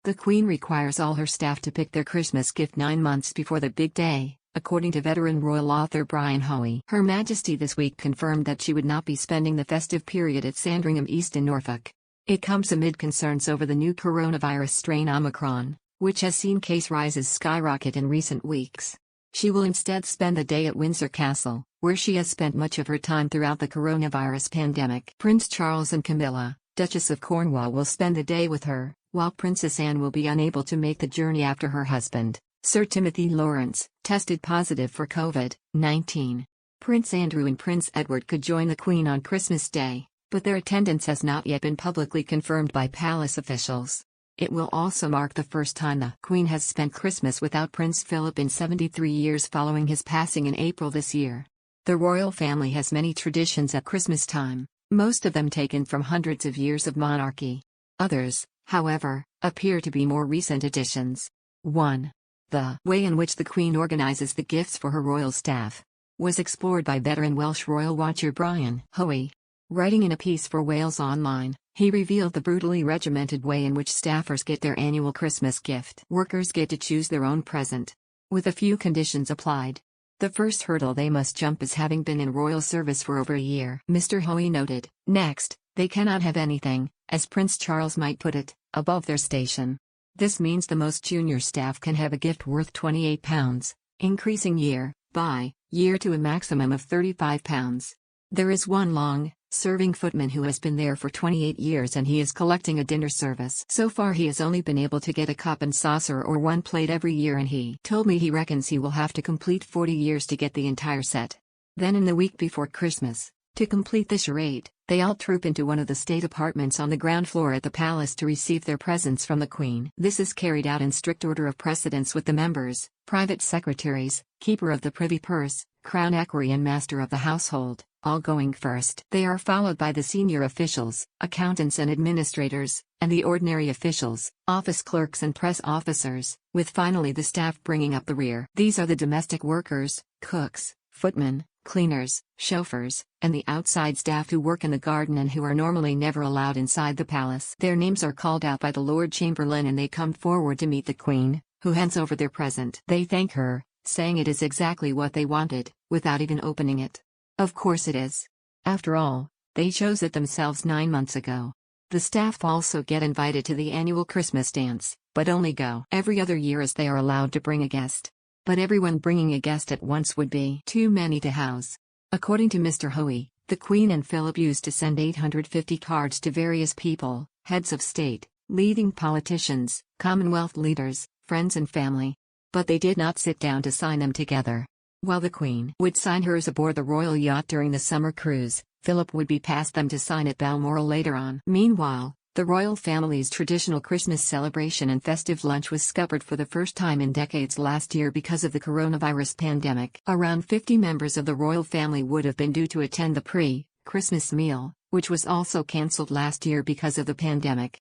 The Queen requires all her staff to pick their Christmas gift 9 months before the big day, according to veteran royal author Brian Hoey. Her Majesty this week confirmed that she would not be spending the festive period at Sandringham East in Norfolk. It comes amid concerns over the new coronavirus strain Omicron, which has seen case rises skyrocket in recent weeks. She will instead spend the day at Windsor Castle, where she has spent much of her time throughout the coronavirus pandemic. Prince Charles and Camilla, Duchess of Cornwall, will spend the day with her, while Princess Anne will be unable to make the journey after her husband, Sir Timothy Lawrence, tested positive for COVID-19. Prince Andrew and Prince Edward could join the Queen on Christmas Day, but their attendance has not yet been publicly confirmed by palace officials. It will also mark the first time the Queen has spent Christmas without Prince Philip in 73 years following his passing in April this year. The royal family has many traditions at Christmas time, most of them taken from hundreds of years of monarchy. Others, however, appear to be more recent additions. 1. The way in which the Queen organizes the gifts for her royal staff was explored by veteran Welsh royal watcher Brian Hoey. Writing in a piece for Wales Online, he revealed the brutally regimented way in which staffers get their annual Christmas gift. Workers get to choose their own present, with a few conditions applied. The first hurdle they must jump is having been in royal service for over a year. Mr. Hoey noted, next, they cannot have anything, as Prince Charles might put it, above their station. This means the most junior staff can have a gift worth £28, increasing year by year to a maximum of £35. There is one long-serving footman who has been there for 28 years and he is collecting a dinner service. So far he has only been able to get a cup and saucer or one plate every year, and he told me he reckons he will have to complete 40 years to get the entire set. Then in the week before Christmas, to complete the charade, they all troop into one of the state apartments on the ground floor at the palace to receive their presents from the Queen. This is carried out in strict order of precedence, with the members, private secretaries, keeper of the privy purse, crown equerry and master of the household, all going first. They are followed by the senior officials, accountants and administrators, and the ordinary officials, office clerks and press officers, with finally the staff bringing up the rear. These are the domestic workers, cooks, footmen, cleaners, chauffeurs, and the outside staff who work in the garden and who are normally never allowed inside the palace. Their names are called out by the Lord Chamberlain and they come forward to meet the Queen, who hands over their present. They thank her, saying it is exactly what they wanted, without even opening it. Of course it is. After all, they chose it themselves 9 months ago. The staff also get invited to the annual Christmas dance, but only go every other year as they are allowed to bring a guest. But everyone bringing a guest at once would be too many to house. According to Mr. Hoey, the Queen and Philip used to send 850 cards to various people, heads of state, leading politicians, Commonwealth leaders, friends and family. But they did not sit down to sign them together. While the Queen would sign hers aboard the royal yacht during the summer cruise, Philip would be past them to sign at Balmoral later on. Meanwhile, the royal family's traditional Christmas celebration and festive lunch was scuppered for the first time in decades last year because of the coronavirus pandemic. Around 50 members of the royal family would have been due to attend the pre-Christmas meal, which was also cancelled last year because of the pandemic.